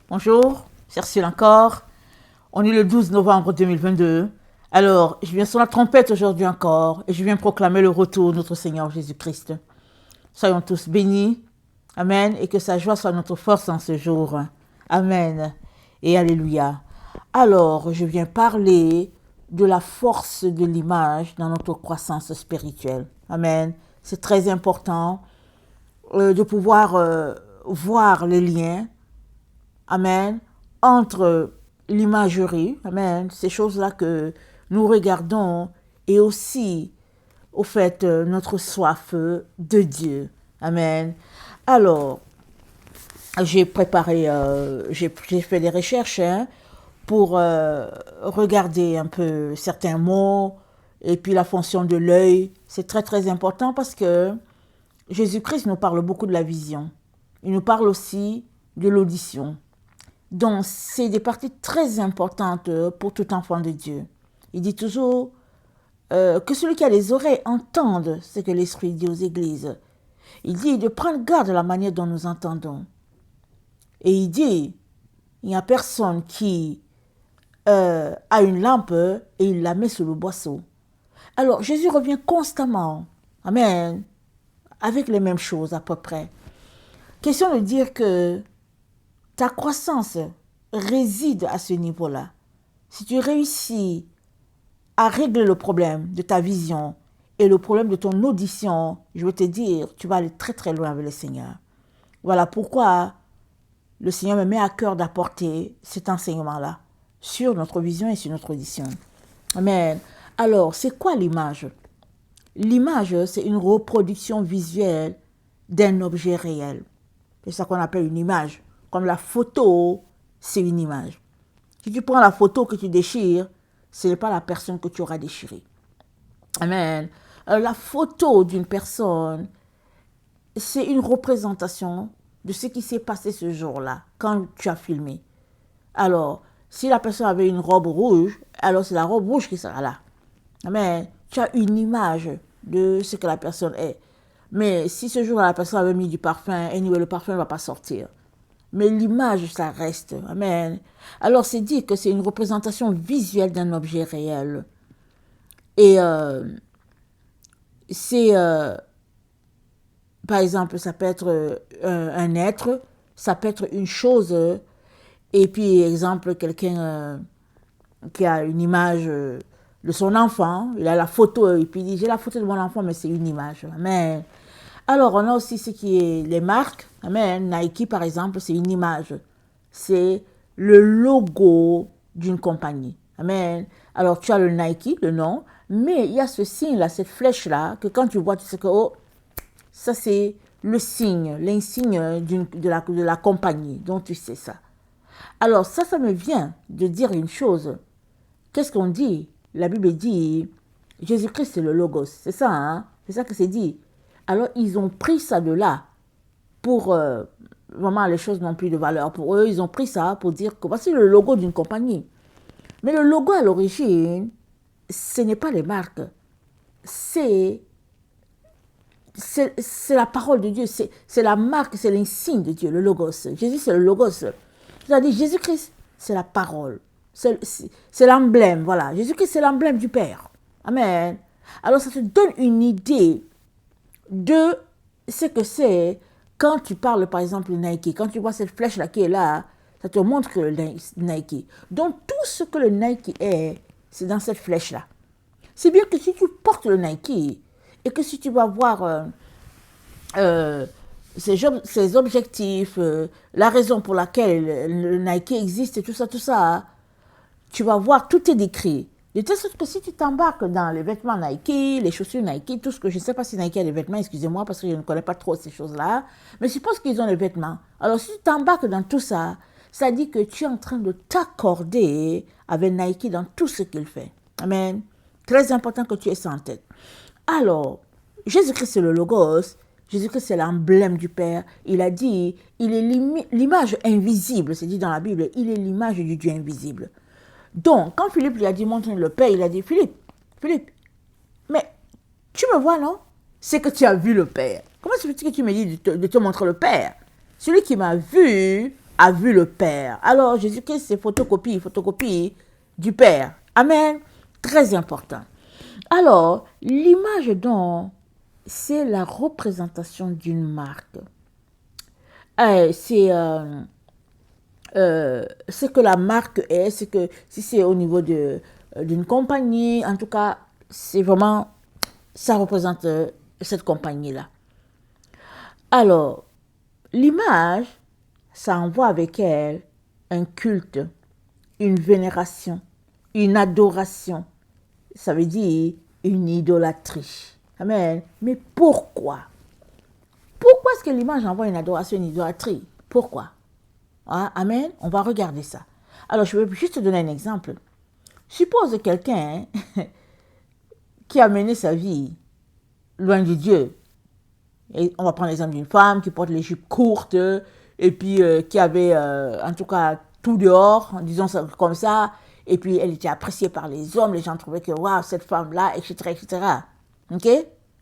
Bonjour, c'est Ursule encore. On est le 12 novembre 2022. Alors, je viens sur la trompette aujourd'hui encore et je viens proclamer le retour de notre Seigneur Jésus-Christ. Soyons tous bénis. Amen. Et que sa joie soit notre force en ce jour. Amen. Et Alléluia. Alors, je viens parler de la force de l'image dans notre croissance spirituelle. Amen. C'est très important de pouvoir voir les liens. Amen. Entre l'imagerie, amen, ces choses-là que nous regardons et aussi, au fait, notre soif de Dieu. Amen. Alors, j'ai préparé, j'ai fait des recherches pour regarder un peu certains mots et puis la fonction de l'œil. C'est très, très important parce que Jésus-Christ nous parle beaucoup de la vision. Il nous parle aussi de l'audition. Donc, c'est des parties très importantes pour tout enfant de Dieu. Il dit toujours que celui qui a les oreilles entende ce que l'Esprit dit aux églises. Il dit de prendre garde à la manière dont nous entendons. Et il dit, il n'y a personne qui a une lampe et il la met sous le boisseau. Alors, Jésus revient constamment, amen, avec les mêmes choses à peu près. Question de dire que ta croissance réside à ce niveau-là. Si tu réussis à régler le problème de ta vision et le problème de ton audition, je veux te dire, tu vas aller très très loin avec le Seigneur. Voilà pourquoi le Seigneur me met à cœur d'apporter cet enseignement-là sur notre vision et sur notre audition. Amen. Alors, c'est quoi l'image? L'image, c'est une reproduction visuelle d'un objet réel. C'est ça qu'on appelle une image. Comme la photo, c'est une image. Si tu prends la photo que tu déchires, ce n'est pas la personne que tu auras déchirée. Amen. Alors, la photo d'une personne, c'est une représentation de ce qui s'est passé ce jour-là, quand tu as filmé. Alors, si la personne avait une robe rouge, alors c'est la robe rouge qui sera là. Amen. Tu as une image de ce que la personne est. Mais si ce jour-là, la personne avait mis du parfum, anyway, le parfum ne va pas sortir. Mais l'image, ça reste. Amen. Alors, c'est dit que c'est une représentation visuelle d'un objet réel. Et c'est, par exemple, ça peut être un être, ça peut être une chose. Et puis, exemple, quelqu'un qui a une image de son enfant, il a la photo, et puis il dit, j'ai la photo de mon enfant, mais c'est une image. Amen. Alors, on a aussi ce qui est les marques. Amen. Nike, par exemple, c'est une image. C'est le logo d'une compagnie. Amen. Alors, tu as le Nike, le nom, mais il y a ce signe-là, cette flèche-là, que quand tu vois, tu sais que, oh, ça c'est le signe, l'insigne de la compagnie. Donc, tu sais ça. Alors, ça me vient de dire une chose. Qu'est-ce qu'on dit? La Bible dit, Jésus-Christ, c'est le logos. C'est ça, hein? C'est ça que c'est dit. Alors, ils ont pris ça de là pour... vraiment, les choses n'ont plus de valeur. Pour eux, ils ont pris ça pour dire que voici le logo d'une compagnie. Mais le logo, à l'origine, ce n'est pas les marques. C'est la parole de Dieu. C'est la marque, c'est l'insigne de Dieu, le logos. Jésus, c'est le logos. C'est-à-dire, Jésus-Christ, c'est la parole. C'est l'emblème, voilà. Jésus-Christ, c'est l'emblème du Père. Amen. Alors, ça te donne une idée de ce que c'est quand tu parles, par exemple, le Nike. Quand tu vois cette flèche-là qui est là, ça te montre que le Nike. Donc, tout ce que le Nike est, c'est dans cette flèche-là. C'est bien que si tu portes le Nike et que si tu vas voir ses objectifs, la raison pour laquelle le Nike existe et tout ça, tu vas voir, tout est décrit. De telle sorte que si tu t'embarques dans les vêtements Nike, les chaussures Nike, tout ce que je ne sais pas si Nike a des vêtements, excusez-moi parce que je ne connais pas trop ces choses-là, mais suppose qu'ils ont des vêtements. Alors si tu t'embarques dans tout ça, ça dit que tu es en train de t'accorder avec Nike dans tout ce qu'il fait. Amen. Très important que tu aies ça en tête. Alors, Jésus-Christ c'est le Logos, Jésus-Christ c'est l'emblème du Père. Il a dit, il est l'image invisible, c'est dit dans la Bible, il est l'image du Dieu invisible. Donc, quand Philippe lui a dit montre le Père, il a dit Philippe, mais tu me vois, non? C'est que tu as vu le Père. Comment c'est que tu me dis de te montrer le Père? Celui qui m'a vu a vu le Père. Alors, Jésus-Christ, c'est photocopie du Père. Amen. Très important. Alors, l'image donc, c'est la représentation d'une marque. C'est ce que la marque est, c'est que si c'est au niveau d'une compagnie, en tout cas, c'est vraiment, ça représente cette compagnie-là. Alors, l'image, ça envoie avec elle un culte, une vénération, une adoration. Ça veut dire une idolâtrie. Amen. Mais pourquoi? Pourquoi est-ce que l'image envoie une adoration, une idolâtrie? Pourquoi? Ah, amen. On va regarder ça. Alors, je vais juste te donner un exemple. Suppose quelqu'un qui a mené sa vie loin de Dieu. Et on va prendre l'exemple d'une femme qui porte les jupes courtes et puis qui avait en tout cas tout dehors, disons ça comme ça. Et puis elle était appréciée par les hommes. Les gens trouvaient que waouh, cette femme-là, etc., etc. Ok?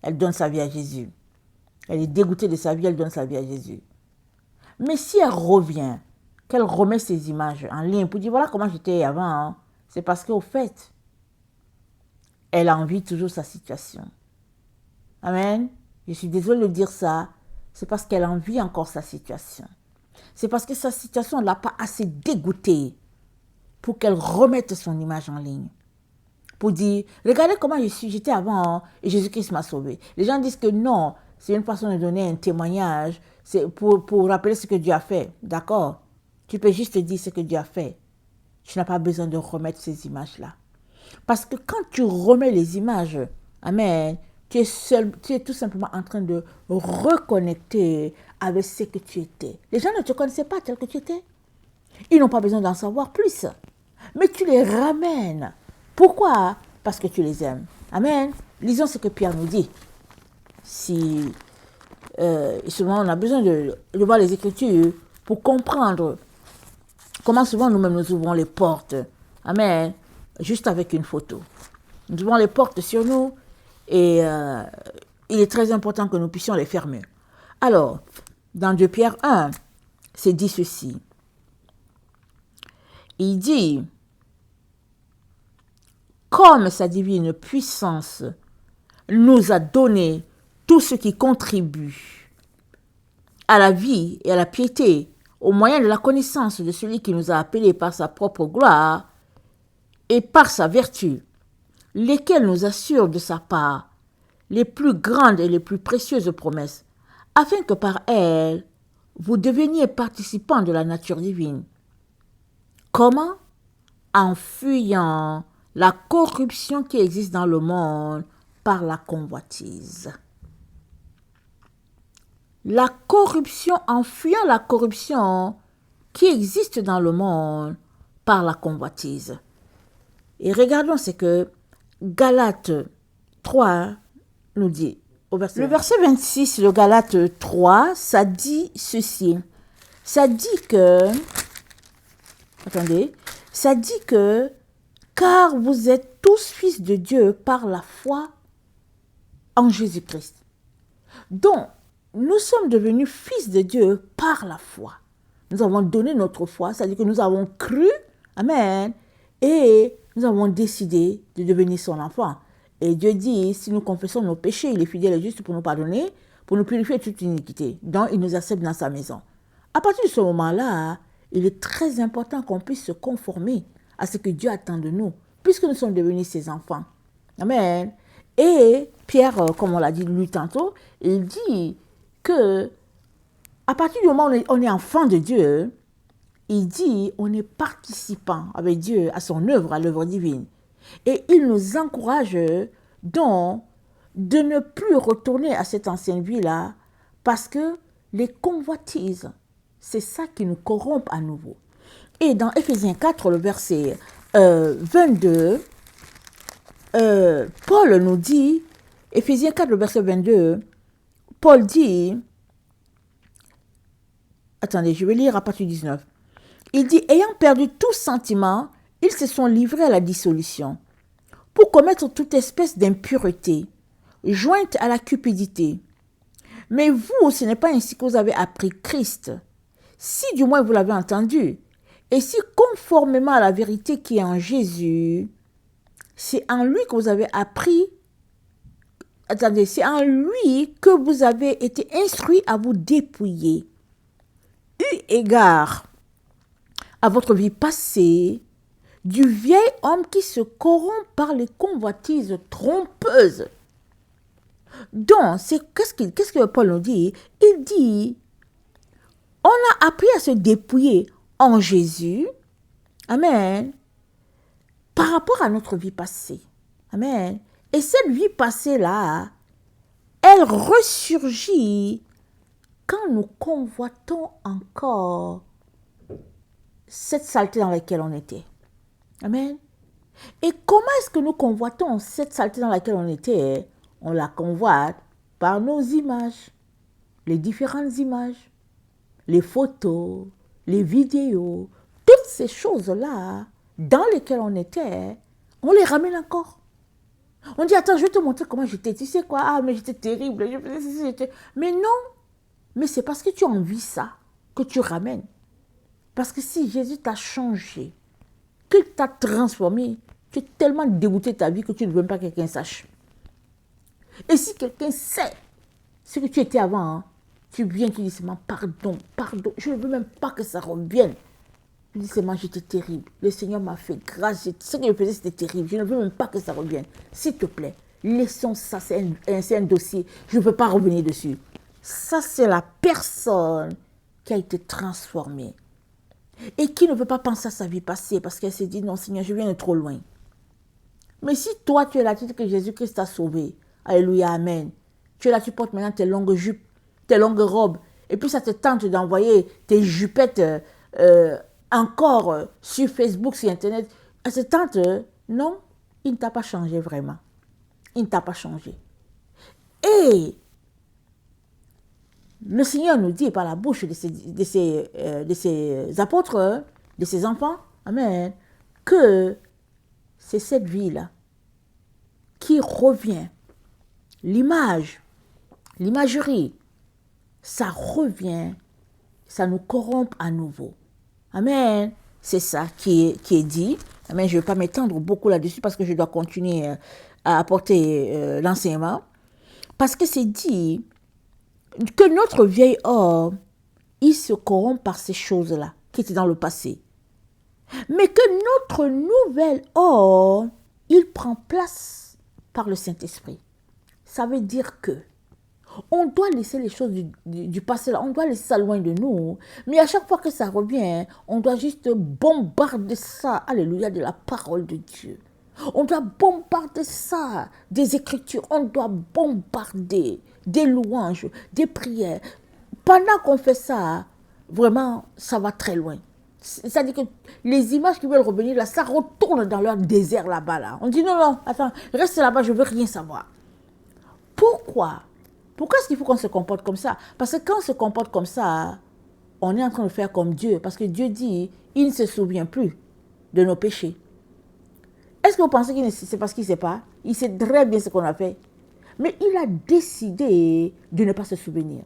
Elle donne sa vie à Jésus. Elle est dégoûtée de sa vie, elle donne sa vie à Jésus. Mais si elle revient, qu'elle remet ses images en ligne pour dire voilà comment j'étais avant, hein, c'est parce qu'au fait, elle envie toujours sa situation. Amen. Je suis désolée de dire ça, c'est parce qu'elle envie encore sa situation. C'est parce que sa situation ne l'a pas assez dégoûtée pour qu'elle remette son image en ligne. Pour dire, regardez comment j'étais avant et Jésus-Christ m'a sauvé. Les gens disent que non, c'est une façon de donner un témoignage, c'est pour rappeler ce que Dieu a fait. D'accord? Tu peux juste dire ce que Dieu a fait. Tu n'as pas besoin de remettre ces images-là. Parce que quand tu remets les images, amen, tu es tout simplement en train de reconnecter avec ce que tu étais. Les gens ne te connaissaient pas tel que tu étais. Ils n'ont pas besoin d'en savoir plus. Mais tu les ramènes. Pourquoi? Parce que tu les aimes. Amen. Lisons ce que Pierre nous dit. Si souvent on a besoin de voir les Écritures pour comprendre comment souvent nous-mêmes nous ouvrons les portes. Amen. Juste avec une photo. Nous ouvrons les portes sur nous et il est très important que nous puissions les fermer. Alors, dans 2 Pierre 1, c'est dit ceci. Il dit, comme sa divine puissance nous a donné tout ce qui contribue à la vie et à la piété, au moyen de la connaissance de celui qui nous a appelés par sa propre gloire et par sa vertu, lesquels nous assurent de sa part les plus grandes et les plus précieuses promesses, afin que par elles, vous deveniez participants de la nature divine. Comment? En fuyant la corruption qui existe dans le monde par la convoitise. La corruption, en fuyant la corruption qui existe dans le monde par la convoitise. Et regardons ce que Galates 3 nous dit. Le verset 26 de Galates 3, ça dit ceci. Ça dit que, car vous êtes tous fils de Dieu par la foi en Jésus-Christ. Donc, nous sommes devenus fils de Dieu par la foi. Nous avons donné notre foi, c'est-à-dire que nous avons cru, amen, et nous avons décidé de devenir son enfant. Et Dieu dit, si nous confessons nos péchés, il est fidèle et juste pour nous pardonner, pour nous purifier de toute iniquité. Donc, il nous accepte dans sa maison. À partir de ce moment-là, il est très important qu'on puisse se conformer à ce que Dieu attend de nous, puisque nous sommes devenus ses enfants. Amen. Et Pierre, comme on l'a dit lui tantôt, il dit que à partir du moment où on est enfant de Dieu, il dit on est participant avec Dieu à son œuvre, à l'œuvre divine. Et il nous encourage donc de ne plus retourner à cette ancienne vie-là parce que les convoitises, c'est ça qui nous corrompt à nouveau. Et dans Éphésiens 4, le verset 22, Paul nous dit, Éphésiens 4, le verset 22, Paul dit, attendez, je vais lire à partir du 19. Il dit, ayant perdu tout sentiment, ils se sont livrés à la dissolution, pour commettre toute espèce d'impureté, jointe à la cupidité. Mais vous, ce n'est pas ainsi que vous avez appris Christ. si du moins vous l'avez entendu, et si conformément à la vérité qui est en Jésus, c'est en lui que vous avez appris, attendez, c'est en lui que vous avez été instruit à vous dépouiller. Eu égard à votre vie passée, du vieil homme qui se corrompt par les convoitises trompeuses. Donc, qu'est-ce que Paul nous dit? Il dit, on a appris à se dépouiller en Jésus, amen, par rapport à notre vie passée, amen. Et cette vie passée-là, elle ressurgit quand nous convoitons encore cette saleté dans laquelle on était. Amen. Et comment est-ce que nous convoitons cette saleté dans laquelle on était? On la convoite par nos images, les différentes images, les photos, les vidéos, toutes ces choses-là dans lesquelles on était, on les ramène encore. On dit, attends, je vais te montrer comment j'étais. Tu sais quoi? Ah, mais j'étais terrible. Mais non. Mais c'est parce que tu as envie ça que tu ramènes. Parce que si Jésus t'a changé, qu'il t'a transformé, tu es tellement dégoûté de ta vie que tu ne veux même pas que quelqu'un sache. Et si quelqu'un sait ce que tu étais avant, hein, tu viens, tu dis seulement pardon, pardon. Je ne veux même pas que ça revienne. Je dis seulement j'étais terrible. Le Seigneur m'a fait grâce. Ce que je faisais, c'était terrible. Je ne veux même pas que ça revienne. S'il te plaît, laissons ça. C'est un dossier. Je ne veux pas revenir dessus. Ça, c'est la personne qui a été transformée. Et qui ne veut pas penser à sa vie passée parce qu'elle s'est dit, non Seigneur, je viens de trop loin. Mais si toi, tu es là, tu dis que Jésus-Christ t'a sauvé, alléluia, amen. Tu es là, tu portes maintenant tes longues jupes, tes longues robes, et puis ça te tente d'envoyer tes jupettes encore sur Facebook, sur Internet. Ça te tente, non, il ne t'a pas changé vraiment. Il ne t'a pas changé. Et le Seigneur nous dit par la bouche de ses apôtres, de ses enfants, amen, que c'est cette vie-là qui revient. L'image, l'imagerie, ça revient, ça nous corrompt à nouveau. Amen. C'est ça qui est dit. Amen. Je ne vais pas m'étendre beaucoup là-dessus parce que je dois continuer à apporter l'enseignement. Parce que c'est dit que notre vieil homme, il se corrompt par ces choses-là qui étaient dans le passé. Mais que notre nouvel homme, il prend place par le Saint-Esprit. Ça veut dire que on doit laisser les choses du passé là, on doit laisser ça loin de nous. Mais à chaque fois que ça revient, on doit juste bombarder ça, alléluia, de la parole de Dieu. On doit bombarder ça des Écritures, on doit bombarder des louanges, des prières. Pendant qu'on fait ça, vraiment, ça va très loin. C'est-à-dire que les images qui veulent revenir là, ça retourne dans leur désert là-bas. Là. On dit non, non, attends, reste là-bas, je ne veux rien savoir. Pourquoi? Pourquoi est-ce qu'il faut qu'on se comporte comme ça? Parce que quand on se comporte comme ça, on est en train de faire comme Dieu. Parce que Dieu dit, il ne se souvient plus de nos péchés. Est-ce que vous pensez que c'est parce qu'il ne sait pas? Il sait très bien ce qu'on a fait. Mais il a décidé de ne pas se souvenir.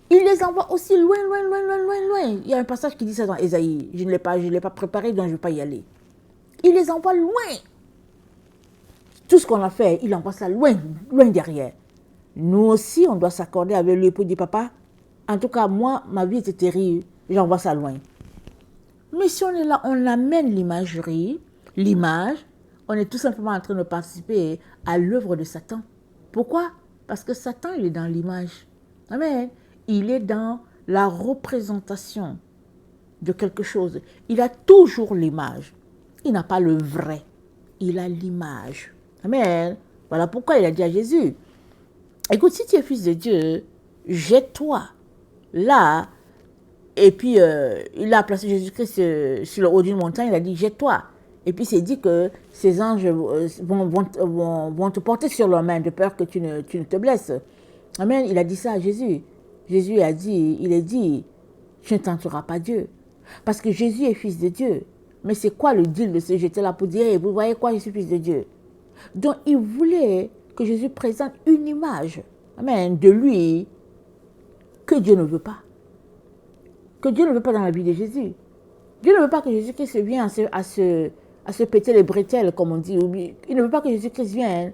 Il les envoie aussi loin, loin, loin, loin, loin, loin. Il y a un passage qui dit ça dans Ésaïe. Je ne l'ai pas préparé, donc je ne vais pas y aller. Il les envoie loin. Tout ce qu'on a fait, il envoie ça loin, loin derrière. Nous aussi, on doit s'accorder avec lui pour dire, papa, en tout cas, moi, ma vie était terrible, j'envoie ça loin. Mais si on est là, on amène l'imagerie, l'image, on est tout simplement en train de participer à l'œuvre de Satan. Pourquoi? Parce que Satan, il est dans l'image. Amen. Il est dans la représentation de quelque chose. Il a toujours l'image. Il n'a pas le vrai. Il a l'image. Amen. Voilà pourquoi il a dit à Jésus, écoute, si tu es fils de Dieu, jette-toi là. Et puis, il a placé Jésus-Christ sur le haut d'une montagne, il a dit, jette-toi. Et puis, c'est dit que ces anges vont te porter sur leurs mains de peur que tu ne te blesses. Amen. Il a dit ça à Jésus. Jésus a dit, il a dit, tu ne tenteras pas Dieu. Parce que Jésus est fils de Dieu. Mais c'est quoi le deal de se jeter là pour dire, hey, vous voyez quoi, je suis fils de Dieu? Donc, il voulait que Jésus présente une image, amen, de lui que Dieu ne veut pas. que Dieu ne veut pas dans la vie de Jésus. Dieu ne veut pas que Jésus-Christ vienne à se péter les bretelles, comme on dit. Il ne veut pas que Jésus-Christ vienne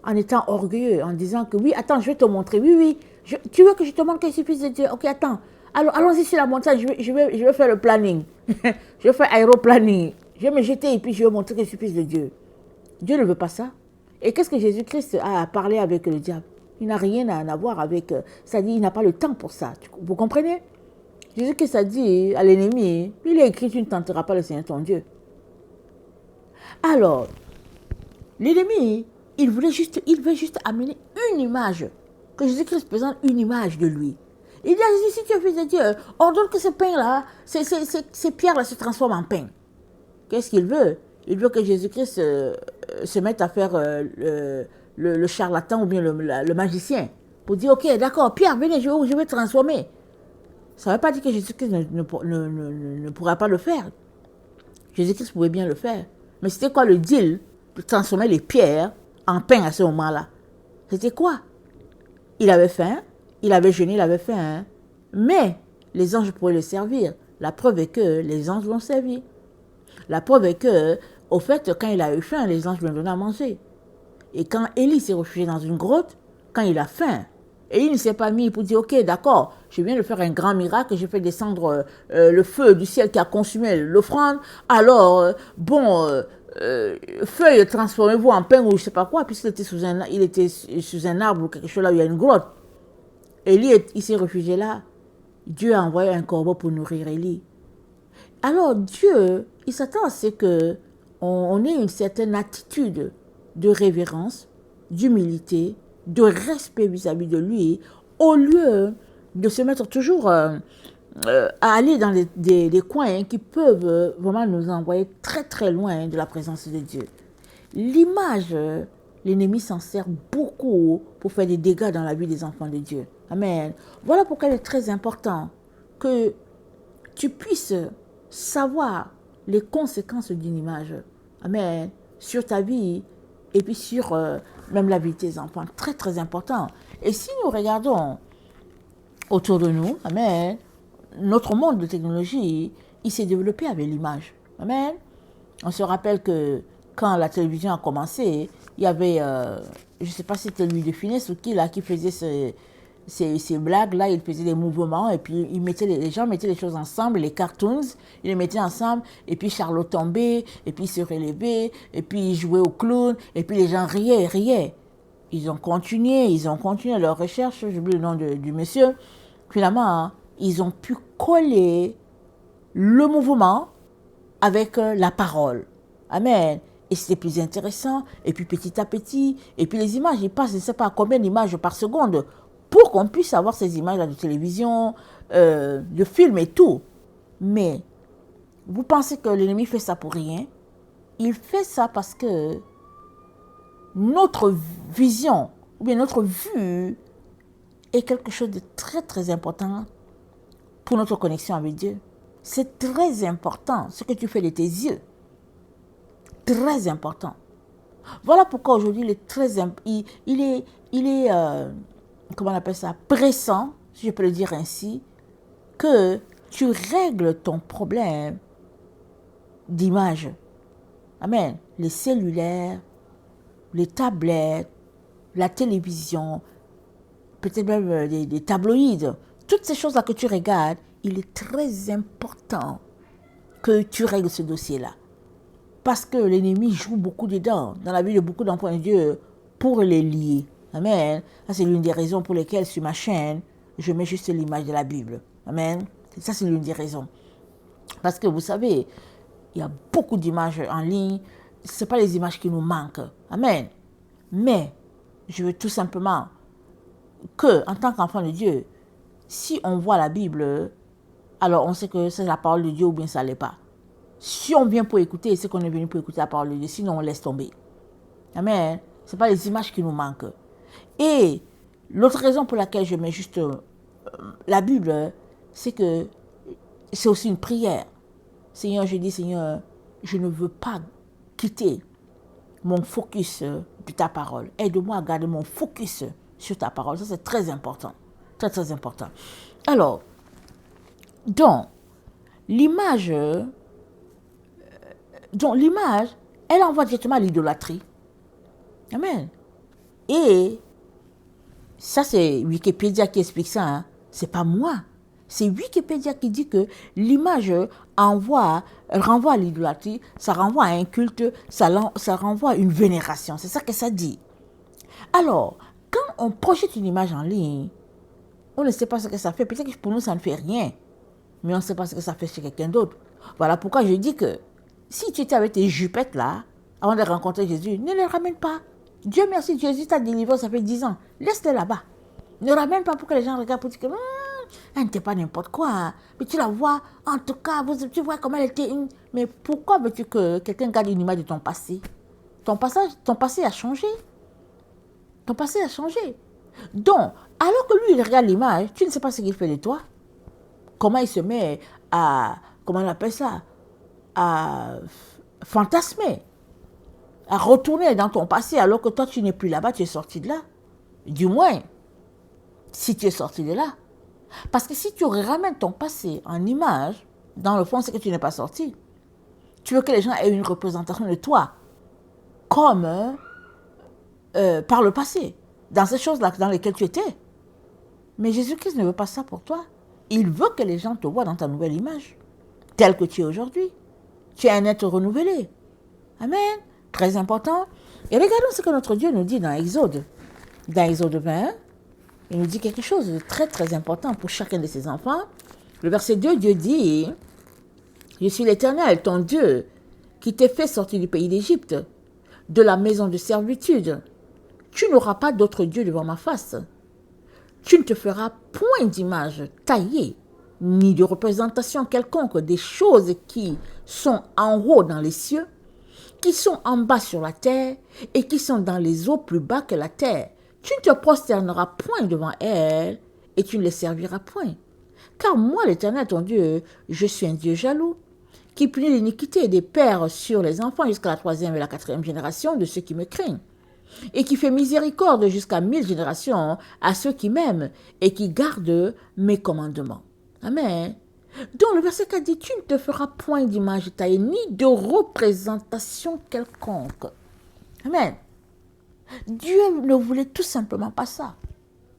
en étant orgueilleux, en disant que oui, attends, je vais te montrer. Oui, oui, tu veux que je te montre que je suis fils de Dieu? Ok, attends. Alors, allons-y sur la montagne, je vais faire le planning. Je vais faire aéroplanning. Je vais me jeter et puis je vais montrer que je suis fils de Dieu. Dieu ne veut pas ça. Et qu'est-ce que Jésus-Christ a parlé avec le diable? Il n'a rien à voir avec... C'est-à-dire, il n'a pas le temps pour ça. Vous comprenez? Jésus-Christ a dit à l'ennemi, il est écrit, tu ne tenteras pas le Seigneur ton Dieu. Alors, l'ennemi, il veut juste amener une image, que Jésus-Christ présente une image de lui. Il dit à Jésus, si tu es fils de Dieu, ordonne que ce pain-là, ces pierres-là se transforment en pain. Qu'est-ce qu'il veut? Il veut que Jésus-Christ se mette à faire le charlatan ou bien le magicien. Pour dire, ok, d'accord, Pierre, venez, je vais transformer. Ça ne veut pas dire que Jésus-Christ ne pourra pas le faire. Jésus-Christ pouvait bien le faire. Mais c'était quoi le deal de transformer les pierres en pain à ce moment-là? C'était quoi? Il avait faim, il avait jeûné, il avait faim. Mais les anges pourraient le servir. La preuve est que les anges l'ont servi. La preuve est que, au fait, quand il a eu faim, les anges lui ont donné à manger. Et quand Élie s'est réfugié dans une grotte, quand il a faim, Élie ne s'est pas mis pour dire, ok, d'accord, je viens de faire un grand miracle, j'ai fait descendre le feu du ciel qui a consumé l'offrande, alors, feuille, transformez-vous en pain ou je ne sais pas quoi, puisqu'il était sous un arbre ou quelque chose là où il y a une grotte. Élie, il s'est réfugié là. Dieu a envoyé un corbeau pour nourrir Élie. Alors Dieu, il s'attend à ce qu'on ait une certaine attitude de révérence, d'humilité, de respect vis-à-vis de lui, au lieu de se mettre toujours à aller dans des coins qui peuvent vraiment nous envoyer très très loin de la présence de Dieu. L'image, l'ennemi s'en sert beaucoup pour faire des dégâts dans la vie des enfants de Dieu. Amen. Voilà pourquoi il est très important que tu puisses savoir les conséquences d'une image. Amen. Sur ta vie et puis sur même la vie de tes enfants. Très, très important. Et si nous regardons autour de nous, amen, notre monde de technologie, il s'est développé avec l'image. Amen. On se rappelle que quand la télévision a commencé, il y avait, je ne sais pas si c'était Louis de Funès ou qui, là, qui faisait ces blagues-là, il faisait des mouvements et puis les gens mettaient les choses ensemble, les cartoons, ils les mettaient ensemble et puis Charlot tombait et puis il se relevait et puis il jouait au clown et puis les gens riaient. Ils ont continué leur recherche, j'oublie le nom du monsieur. Finalement, ils ont pu coller le mouvement avec la parole. Amen. Et c'était plus intéressant. Et puis petit à petit, et puis les images, ils passent, je ne sais pas combien d'images par seconde, pour qu'on puisse avoir ces images-là de télévision, de films et tout. Mais vous pensez que l'ennemi fait ça pour rien? Il fait ça parce que notre vision, ou bien notre vue, est quelque chose de très très important pour notre connexion avec Dieu. C'est très important ce que tu fais de tes yeux. Très important. Voilà pourquoi aujourd'hui il est comment on appelle ça, pressant, si je peux le dire ainsi, que tu règles ton problème d'image. Amen. Les cellulaires, les tablettes, la télévision, peut-être même des tabloïds, toutes ces choses-là que tu regardes, il est très important que tu règles ce dossier-là. Parce que l'ennemi joue beaucoup dedans, dans la vie de beaucoup d'enfants de Dieu, pour les lier. Amen. Ça, c'est l'une des raisons pour lesquelles sur ma chaîne, je mets juste l'image de la Bible. Amen. Ça, c'est l'une des raisons. Parce que vous savez, il y a beaucoup d'images en ligne. Ce n'est pas les images qui nous manquent. Amen. Mais, je veux tout simplement que, en tant qu'enfant de Dieu, si on voit la Bible, alors on sait que c'est la parole de Dieu ou bien ça ne l'est pas. Si on vient pour écouter, c'est qu'on est venu pour écouter la parole de Dieu. Sinon, on laisse tomber. Amen. Ce n'est pas les images qui nous manquent. Et l'autre raison pour laquelle je mets juste la Bible, c'est que c'est aussi une prière. Seigneur, je dis, Seigneur, je ne veux pas quitter mon focus de ta parole. Aide-moi à garder mon focus sur ta parole. Ça, c'est très important. Très, très important. Alors, Donc, l'image, l'image, elle envoie directement à l'idolâtrie. Amen. Et ça, c'est Wikipédia qui explique ça. Hein. C'est pas moi. C'est Wikipédia qui dit que l'image renvoie à l'idolâtrie, ça renvoie à un culte, ça renvoie à une vénération. C'est ça que ça dit. Alors, quand on projette une image en ligne, on ne sait pas ce que ça fait. Peut-être que pour nous, ça ne fait rien. Mais on ne sait pas ce que ça fait chez quelqu'un d'autre. Voilà pourquoi je dis que si tu étais avec tes jupettes là, avant de rencontrer Jésus, ne les ramène pas. Dieu merci, Jésus t'a délivré, ça fait 10 ans. Laisse-les là-bas. Ne ramène pas pour que les gens regardent pour dire que elle n'était pas n'importe quoi. Hein. Mais tu la vois, en tout cas, tu vois comment elle était une... Mais pourquoi veux-tu que quelqu'un garde une image de ton passé? Ton passé a changé. Ton passé a changé. Donc, alors que lui, il regarde l'image, tu ne sais pas ce qu'il fait de toi. Comment il se met à, comment on appelle ça, à fantasmer, à retourner dans ton passé alors que toi, tu n'es plus là-bas, tu es sorti de là. Du moins, si tu es sorti de là. Parce que si tu ramènes ton passé en image, dans le fond, c'est que tu n'es pas sorti. Tu veux que les gens aient une représentation de toi comme par le passé, dans ces choses-là dans lesquelles tu étais. Mais Jésus-Christ ne veut pas ça pour toi. Il veut que les gens te voient dans ta nouvelle image, telle que tu es aujourd'hui. Tu es un être renouvelé. Amen. Très important. Et regardons ce que notre Dieu nous dit dans Exode. Dans Exode 20, il nous dit quelque chose de très très important pour chacun de ses enfants. Le verset 2, Dieu dit, « Je suis l'Éternel, ton Dieu, qui t'ai fait sortir du pays d'Égypte, de la maison de servitude. Tu n'auras pas d'autre Dieu devant ma face. Tu ne te feras point d'image taillée, ni de représentation quelconque des choses qui sont en haut dans les cieux, qui sont en bas sur la terre, et qui sont dans les eaux plus bas que la terre. Tu ne te prosterneras point devant elles, et tu ne les serviras point. Car moi, l'Éternel, ton Dieu, je suis un Dieu jaloux, qui punit l'iniquité des pères sur les enfants jusqu'à la 3e et la 4e génération de ceux qui me craignent, et qui fait miséricorde jusqu'à 1000 générations à ceux qui m'aiment et qui gardent mes commandements. Amen. Donc le verset 4 dit, tu ne te feras point d'image taillée, ni de représentation quelconque. Amen. Dieu ne voulait tout simplement pas ça.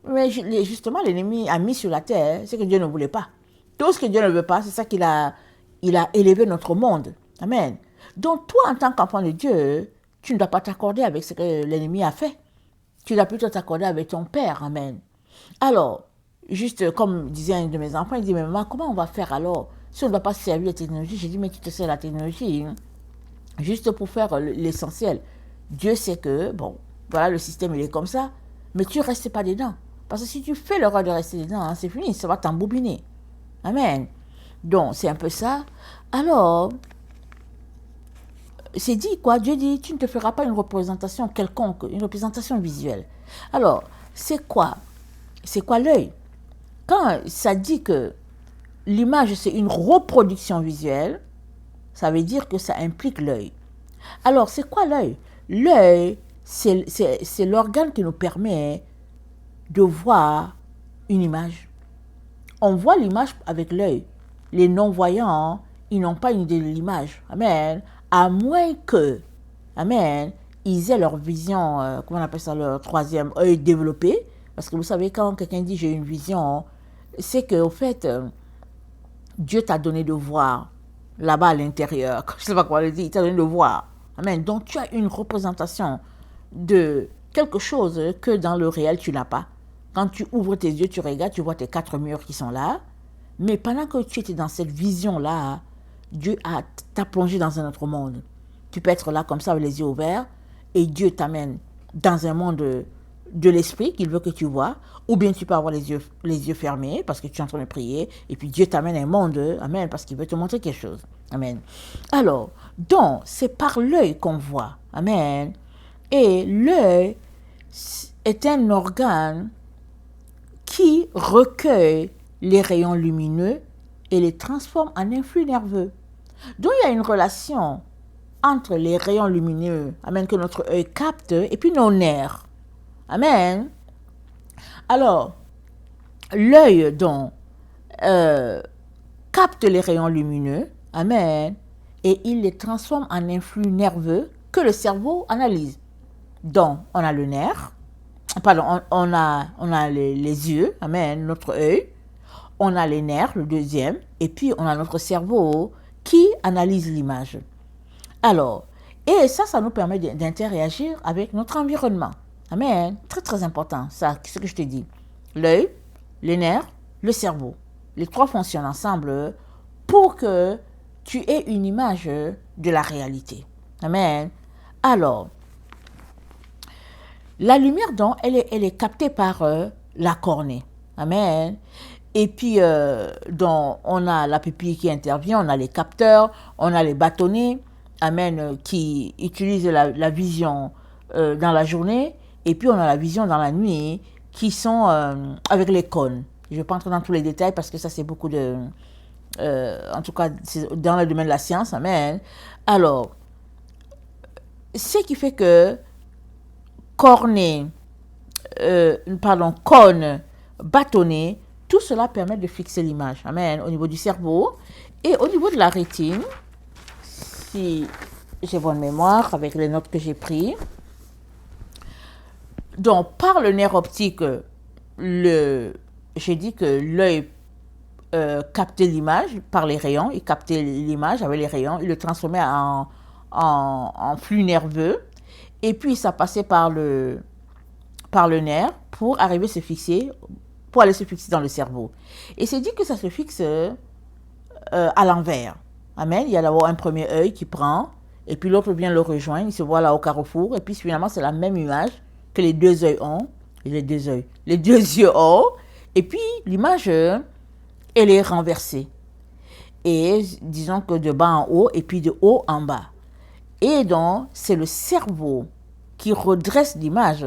Mais justement, l'ennemi a mis sur la terre ce que Dieu ne voulait pas. Tout ce que Dieu ne veut pas, c'est ça qu'il a élevé notre monde. Amen. Donc toi, en tant qu'enfant de Dieu, tu ne dois pas t'accorder avec ce que l'ennemi a fait. Tu dois plutôt t'accorder avec ton Père. Amen. Alors, juste comme disait un de mes enfants, il dit, mais maman, comment on va faire alors si on ne doit pas servir la technologie? J'ai dit, mais tu te sers la technologie juste pour faire l'essentiel. Dieu sait que, bon, voilà, le système, il est comme ça, mais tu ne restes pas dedans. Parce que si tu fais l'erreur de rester dedans, c'est fini, ça va t'embobiner. Amen. Donc, c'est un peu ça. Alors, c'est dit quoi? Dieu dit, tu ne te feras pas une représentation quelconque, une représentation visuelle. Alors, c'est quoi? C'est quoi l'œil? Quand ça dit que l'image, c'est une reproduction visuelle, ça veut dire que ça implique l'œil. Alors, c'est quoi l'œil? L'œil, c'est l'organe qui nous permet de voir une image. On voit l'image avec l'œil. Les non-voyants, ils n'ont pas une idée de l'image. Amen. À moins que, amen, ils aient leur vision, comment on appelle ça, leur troisième œil développé. Parce que vous savez, quand quelqu'un dit j'ai une vision, c'est qu'au fait, Dieu t'a donné de voir là-bas à l'intérieur. Je ne sais pas comment le dire, il t'a donné de voir. Amen. Donc tu as une représentation de quelque chose que dans le réel tu n'as pas. Quand tu ouvres tes yeux, tu regardes, tu vois tes 4 murs qui sont là. Mais pendant que tu étais dans cette vision-là, Dieu t'a plongé dans un autre monde. Tu peux être là comme ça avec les yeux ouverts et Dieu t'amène dans un monde de l'esprit qu'il veut que tu vois, ou bien tu peux avoir les yeux fermés parce que tu es en train de prier et puis Dieu t'amène à un monde, amen, parce qu'il veut te montrer quelque chose. Amen. Alors, donc, c'est par l'œil qu'on voit. Amen. Et l'œil est un organe qui recueille les rayons lumineux et les transforme en influx nerveux. Donc, il y a une relation entre les rayons lumineux, amen, que notre œil capte, et puis nos nerfs. Amen. Alors, l'œil, donc, capte les rayons lumineux, amen, et il les transforme en un flux nerveux que le cerveau analyse. Donc, on a le nerf, pardon, on a les yeux, amen, notre œil, on a les nerfs, le deuxième, et puis on a notre cerveau qui analyse l'image. Alors, et ça nous permet d'interagir avec notre environnement. Amen. Très, très important, ça, ce que je te dis. L'œil, les nerfs, le cerveau. Les trois fonctionnent ensemble pour que tu aies une image de la réalité. Amen. Alors, la lumière, donc, elle est captée par la cornée. Amen. Et puis, donc, on a la pupille qui intervient, on a les capteurs, on a les bâtonnets, amen, qui utilisent la vision dans la journée, et puis on a la vision dans la nuit, qui sont avec les cônes. Je ne vais pas entrer dans tous les détails parce que ça, c'est beaucoup de... en tout cas, c'est dans le domaine de la science, amen. Alors, ce qui fait que cornée, cône, bâtonnet, tout cela permet de fixer l'image, amen, au niveau du cerveau et au niveau de la rétine. Si j'ai bonne mémoire avec les notes que j'ai prises. Donc, par le nerf optique, j'ai dit que l'œil captait l'image par les rayons, il captait l'image avec les rayons, il le transformait en flux nerveux, et puis ça passait par le nerf pour arriver se fixer, pour aller se fixer dans le cerveau. Et c'est dit que ça se fixe à l'envers. Amen. Il y a d'abord un premier œil qui prend, et puis l'autre vient le rejoindre, il se voit là au carrefour, et puis finalement c'est la même image que les deux œils ont, les deux yeux ont, et puis l'image, elle est renversée. Et disons que de bas en haut, et puis de haut en bas. Et donc, c'est le cerveau qui redresse l'image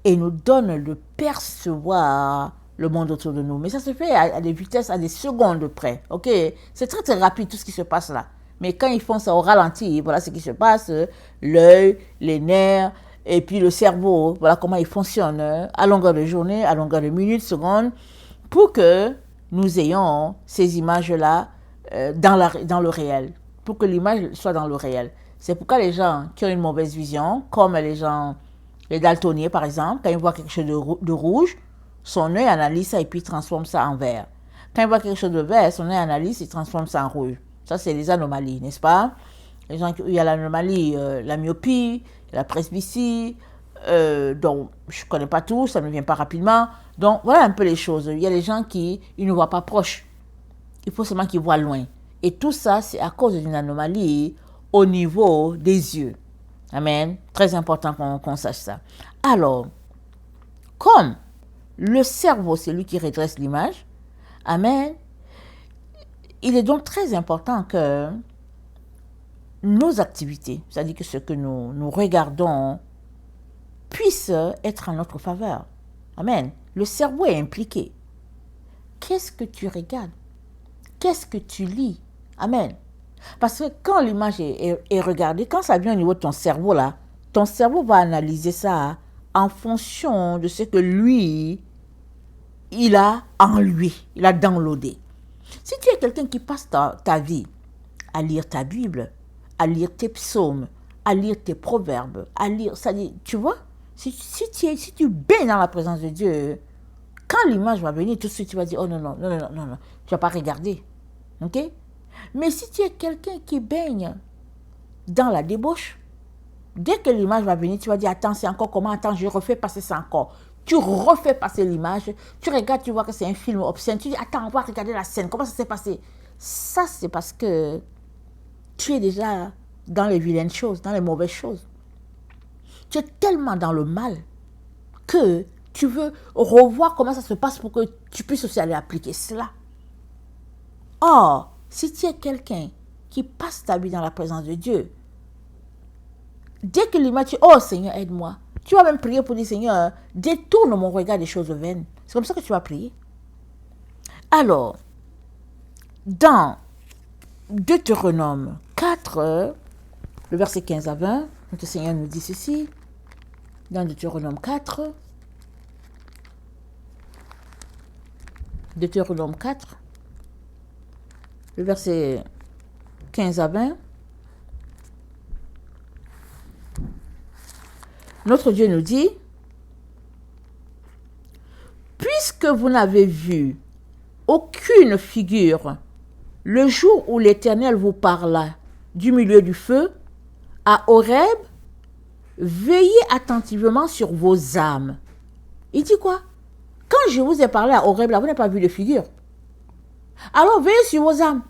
et nous donne de percevoir le monde autour de nous. Mais ça se fait à des vitesses, à des secondes près. Ok, c'est très très rapide tout ce qui se passe là. Mais quand ils font ça au ralenti, voilà ce qui se passe. L'œil, les nerfs, et puis le cerveau, voilà comment il fonctionne à longueur de journée, à longueur de minutes, secondes, pour que nous ayons ces images-là dans le réel, pour que l'image soit dans le réel. C'est pourquoi les gens qui ont une mauvaise vision, comme les daltoniens par exemple, quand ils voient quelque chose de rouge, son œil analyse ça et puis transforme ça en vert. Quand il voit quelque chose de vert, son œil analyse et transforme ça en rouge. Ça, c'est les anomalies, n'est-ce pas? Les gens, il y a l'anomalie, la myopie, la presbytie, donc je ne connais pas tout, ça ne me vient pas rapidement. Donc voilà un peu les choses. Il y a des gens qui ils ne voient pas proche. Il faut seulement qu'ils voient loin. Et tout ça, c'est à cause d'une anomalie au niveau des yeux. Amen. Très important qu'on sache ça. Alors, comme le cerveau, c'est lui qui redresse l'image, amen, il est donc très important que nos activités, c'est-à-dire que ce que nous regardons, puisse être en notre faveur. Amen. Le cerveau est impliqué. Qu'est-ce que tu regardes? Qu'est-ce que tu lis? Amen. Parce que quand l'image est regardée, quand ça vient au niveau de ton cerveau là, ton cerveau va analyser ça en fonction de ce que lui, il a en lui, il a downloadé. Si tu es quelqu'un qui passe ta vie à lire ta Bible, à lire tes psaumes, à lire tes proverbes, à lire, ça dit, tu vois, si tu baignes dans la présence de Dieu, quand l'image va venir, tout de suite tu vas dire, oh non, non, non, non, non, non, tu vas pas regarder. Ok? Mais si tu es quelqu'un qui baigne dans la débauche, dès que l'image va venir, tu vas dire, attends, c'est encore comment, attends, je refais passer ça encore. Tu refais passer l'image, tu regardes, tu vois que c'est un film obscène, tu dis, attends, on va regarder la scène, comment ça s'est passé? Ça, c'est parce que tu es déjà dans les vilaines choses, dans les mauvaises choses. Tu es tellement dans le mal que tu veux revoir comment ça se passe pour que tu puisses aussi aller appliquer cela. Or, si tu es quelqu'un qui passe ta vie dans la présence de Dieu, dès que l'image, tu dis, oh Seigneur, aide-moi. Tu vas même prier pour dire, Seigneur, détourne mon regard des choses vaines. C'est comme ça que tu vas prier. Alors, dans Deutéronome 4, le verset 15 à 20, notre Seigneur nous dit ceci. Dans Deutéronome 4, Deutéronome 4, le verset 15 à 20. Notre Dieu nous dit, puisque vous n'avez vu aucune figure le jour où l'Éternel vous parla du milieu du feu, à Horeb, veillez attentivement sur vos âmes. Il dit quoi? Quand je vous ai parlé à Horeb, là, vous n'avez pas vu de figure. Alors veillez sur vos âmes.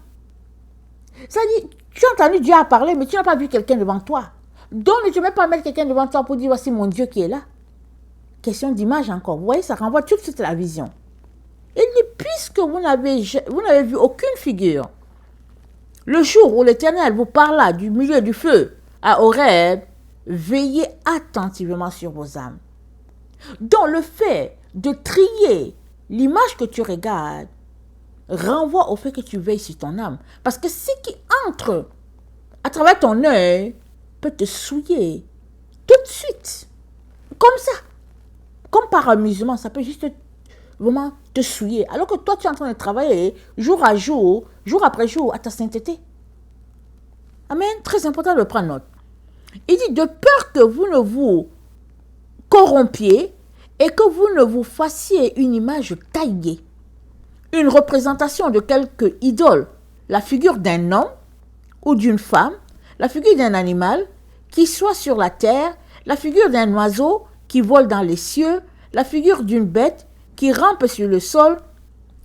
Ça dit, tu as entendu Dieu parler, mais tu n'as pas vu quelqu'un devant toi. Donc ne te mets pas à mettre quelqu'un devant toi pour dire, voici mon Dieu qui est là. Question d'image encore. Vous voyez, ça renvoie tout de suite à la vision. Il dit, puisque vous n'avez vu aucune figure, le jour où l'Éternel vous parla du milieu du feu à Horeb, veillez attentivement sur vos âmes. Donc le fait de trier l'image que tu regardes renvoie au fait que tu veilles sur ton âme. Parce que ce qui entre à travers ton œil peut te souiller tout de suite. Comme ça. Comme par amusement, ça peut juste vraiment te souiller. Alors que toi, tu es en train de travailler jour à jour, jour après jour, à ta sainteté. Amen. Très important de prendre note. Il dit, de peur que vous ne vous corrompiez et que vous ne vous fassiez une image taillée, une représentation de quelque idole, la figure d'un homme ou d'une femme, la figure d'un animal qui soit sur la terre, la figure d'un oiseau qui vole dans les cieux, la figure d'une bête qui rampe sur le sol,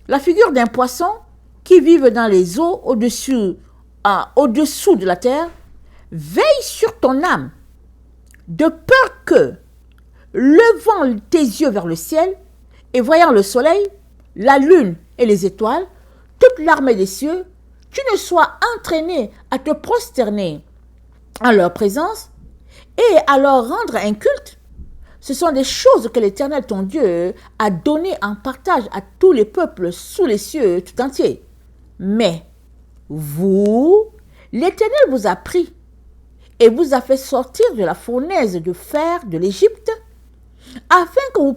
la figure d'un poisson qui vive dans les eaux au-dessous de la terre. Veille sur ton âme, de peur que, levant tes yeux vers le ciel et voyant le soleil, la lune et les étoiles, toute l'armée des cieux, tu ne sois entraîné à te prosterner en leur présence et à leur rendre un culte. Ce sont des choses que l'Éternel ton Dieu a données en partage à tous les peuples sous les cieux tout entiers. Mais vous, l'Éternel vous a pris et vous a fait sortir de la fournaise de fer de l'Égypte, afin que vous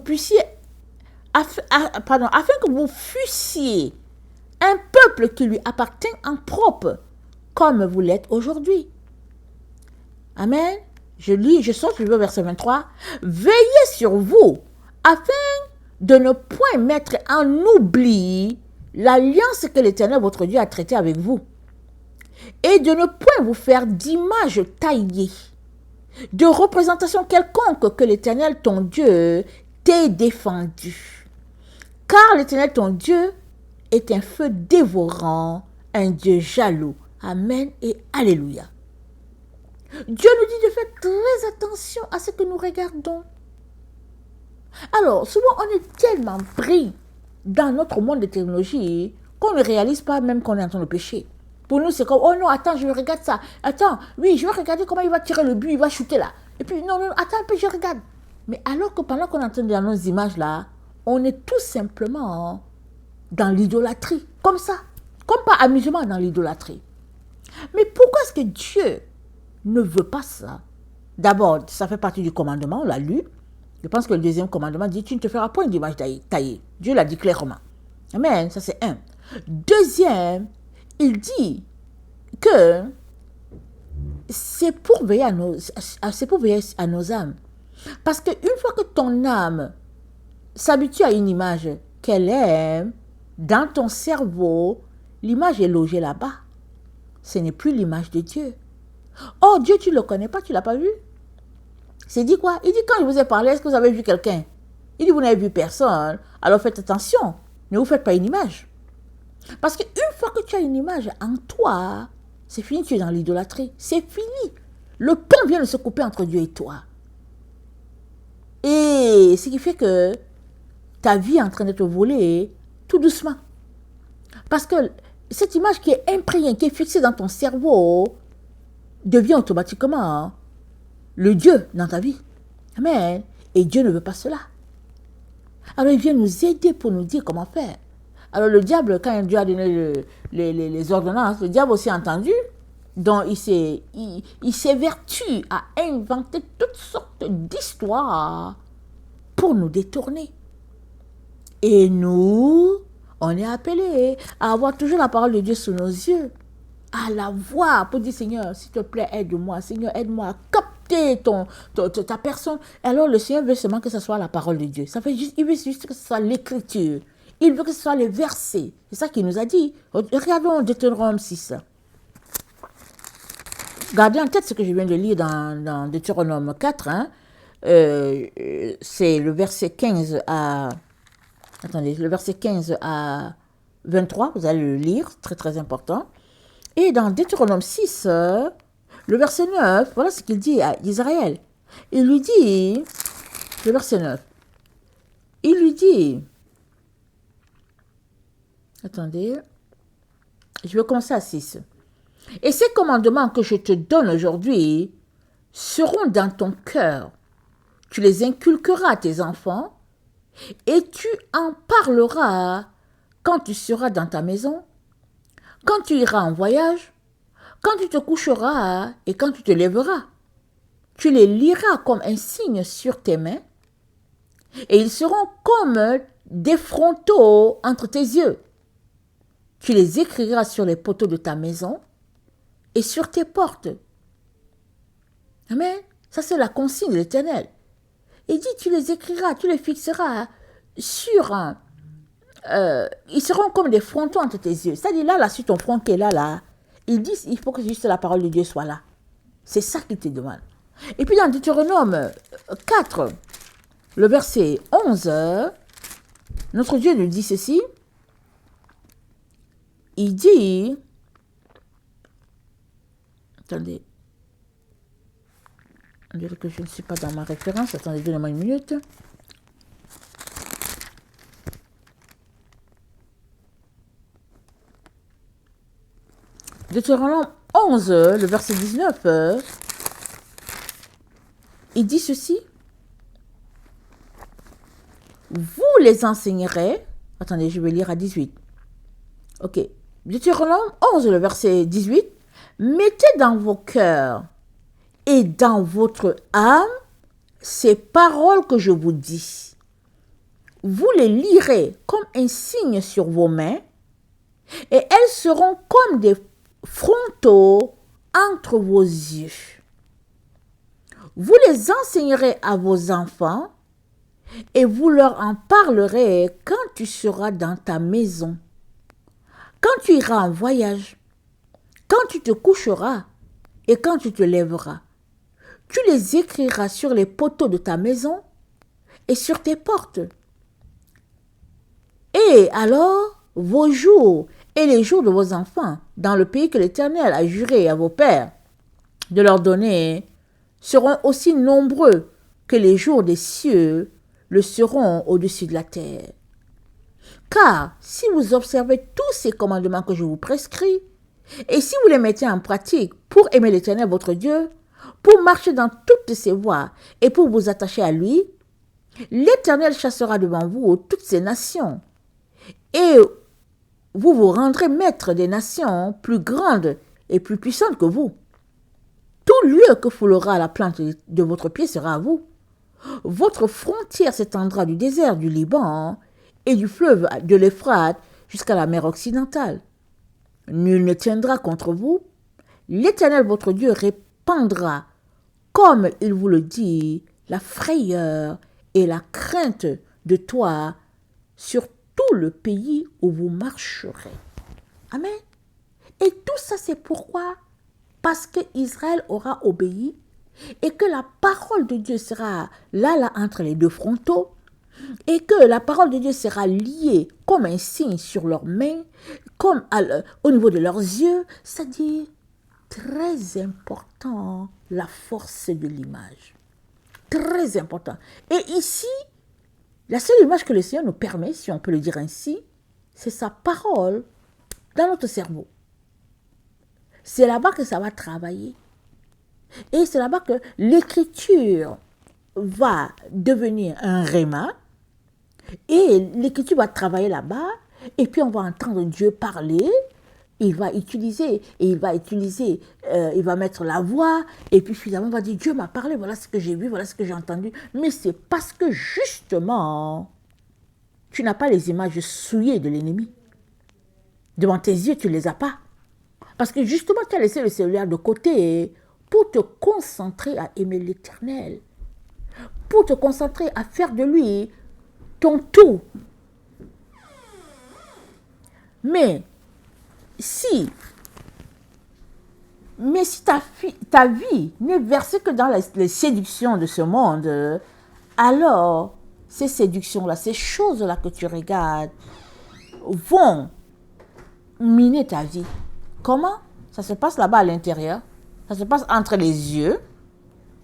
fussiez un peuple qui lui appartient en propre, comme vous l'êtes aujourd'hui. Amen. Je sors du verset 23. Veillez sur vous, afin de ne point mettre en oubli l'alliance que l'Éternel votre Dieu a traitée avec vous, et de ne point vous faire d'image taillée, de représentation quelconque que l'Éternel ton Dieu t'ait défendu. Car l'Éternel ton Dieu est un feu dévorant, un Dieu jaloux. Amen et alléluia. Dieu nous dit de faire très attention à ce que nous regardons. Alors, souvent on est tellement pris dans notre monde de technologie qu'on ne réalise pas même qu'on est en train de pécher. Pour nous, c'est comme, oh non, attends, je regarde ça. Attends, oui, je vais regarder comment il va tirer le but, il va shooter là. Et puis, non, attends un peu, je regarde. Mais alors que pendant qu'on est en train de regarder nos images là, on est tout simplement dans l'idolâtrie. Comme ça. Comme par amusement dans l'idolâtrie. Mais pourquoi est-ce que Dieu ne veut pas ça? D'abord, ça fait partie du commandement, on l'a lu. Je pense que le deuxième commandement dit, tu ne te feras point d'image taillée. Dieu l'a dit clairement. Amen, ça c'est un. Deuxième, il dit que c'est pour veiller à nos âmes. Parce qu'une fois que ton âme s'habitue à une image qu'elle aime, dans ton cerveau, l'image est logée là-bas. Ce n'est plus l'image de Dieu. Oh, Dieu, tu ne le connais pas, tu ne l'as pas vu? C'est dit quoi? Il dit, quand je vous ai parlé, est-ce que vous avez vu quelqu'un? Il dit, vous n'avez vu personne. Alors faites attention, ne vous faites pas une image. Parce qu'une fois que tu as une image en toi, c'est fini, tu es dans l'idolâtrie. C'est fini. Le pont vient de se couper entre Dieu et toi. Et ce qui fait que ta vie est en train de te voler tout doucement. Parce que cette image qui est imprégnée, qui est fixée dans ton cerveau, devient automatiquement le Dieu dans ta vie. Amen. Et Dieu ne veut pas cela. Alors il vient nous aider pour nous dire comment faire. Alors le diable, quand Dieu a donné les ordonnances, le diable aussi a entendu. Donc il s'évertue à inventer toutes sortes d'histoires pour nous détourner. Et nous, On est appelé à avoir toujours la parole de Dieu sous nos yeux, à la voir pour dire Seigneur, s'il te plaît, aide-moi. Seigneur, aide-moi à capter ta personne. Alors le Seigneur veut seulement que ce soit la parole de Dieu. Il veut juste que ce soit l'écriture. Il veut que ce soit les versets. C'est ça qu'il nous a dit. Regardons Deutéronome 6. Gardez en tête ce que je viens de lire dans Deutéronome 4. C'est le verset 15 à... Attendez, le verset 15 à 23. Vous allez le lire, très très important. Et dans Deutéronome 6, le verset 9, voilà ce qu'il dit à Israël. Il lui dit, le verset 9, il lui dit, attendez, je vais commencer à 6. Et ces commandements que je te donne aujourd'hui seront dans ton cœur. Tu les inculqueras à tes enfants et tu en parleras quand tu seras dans ta maison, quand tu iras en voyage, quand tu te coucheras et quand tu te lèveras. Tu les liras comme un signe sur tes mains et ils seront comme des frontaux entre tes yeux. Tu les écriras sur les poteaux de ta maison et sur tes portes. Amen. Ça, c'est la consigne de l'Éternel. Il dit, tu les écriras, tu les fixeras sur un... ils seront comme des frontons entre tes yeux. C'est-à-dire là, sur ton front qui est là, il dit, il faut que juste la parole de Dieu soit là. C'est ça qu'il te demande. Et puis dans Deutéronome 4, le verset 11, notre Dieu nous dit ceci. Il dit... Attendez. On dirait que je ne suis pas dans ma référence. Attendez, donnez-moi une minute. Deutéronome 11, le verset 19, il dit ceci. Vous les enseignerez. Attendez, je vais lire à 18. Ok. Deutéronome 11, le verset 18. Mettez dans vos cœurs et dans votre âme ces paroles que je vous dis. Vous les lirez comme un signe sur vos mains et elles seront comme des frontaux entre vos yeux. Vous les enseignerez à vos enfants et vous leur en parlerez quand tu seras dans ta maison, quand tu iras en voyage, quand tu te coucheras et quand tu te lèveras. Tu les écriras sur les poteaux de ta maison et sur tes portes. Et alors, vos jours et les jours de vos enfants, dans le pays que l'Éternel a juré à vos pères de leur donner, seront aussi nombreux que les jours des cieux le seront au-dessus de la terre. Car si vous observez tous ces commandements que je vous prescris, et si vous les mettez en pratique pour aimer l'Éternel votre Dieu, pour marcher dans toutes ses voies et pour vous attacher à lui, l'Éternel chassera devant vous toutes ces nations, et vous vous rendrez maître des nations plus grandes et plus puissantes que vous. Tout lieu que foulera la plante de votre pied sera à vous. Votre frontière s'étendra du désert du Liban et du fleuve de l'Euphrate jusqu'à la mer occidentale. Nul ne tiendra contre vous. L'Éternel votre Dieu répandra, comme il vous le dit, la frayeur et la crainte de toi sur tout le pays où vous marcherez. Amen. Et tout ça, c'est pourquoi? Parce que Israël aura obéi et que la parole de Dieu sera là entre les deux frontaux et que la parole de Dieu sera liée comme un signe sur leurs mains, comme au niveau de leurs yeux, c'est-à-dire très important, la force de l'image. Très important. Et ici, la seule image que le Seigneur nous permet, si on peut le dire ainsi, c'est sa parole dans notre cerveau. C'est là-bas que ça va travailler. Et c'est là-bas que l'écriture va devenir un réma. Et l'écriture va travailler là-bas. Et puis on va entendre Dieu parler. Il va utiliser, il va mettre la voix. Et puis finalement, on va dire, Dieu m'a parlé, voilà ce que j'ai vu, voilà ce que j'ai entendu. Mais c'est parce que justement, tu n'as pas les images souillées de l'ennemi. Devant tes yeux, tu ne les as pas. Parce que justement, tu as laissé le cellulaire de côté pour te concentrer à aimer l'Éternel. Pour te concentrer à faire de lui ton tout. Mais si ta vie n'est versée que dans les séductions de ce monde, alors ces séductions-là, ces choses-là que tu regardes vont miner ta vie. Comment? Ça se passe là-bas à l'intérieur. Ça se passe entre les yeux.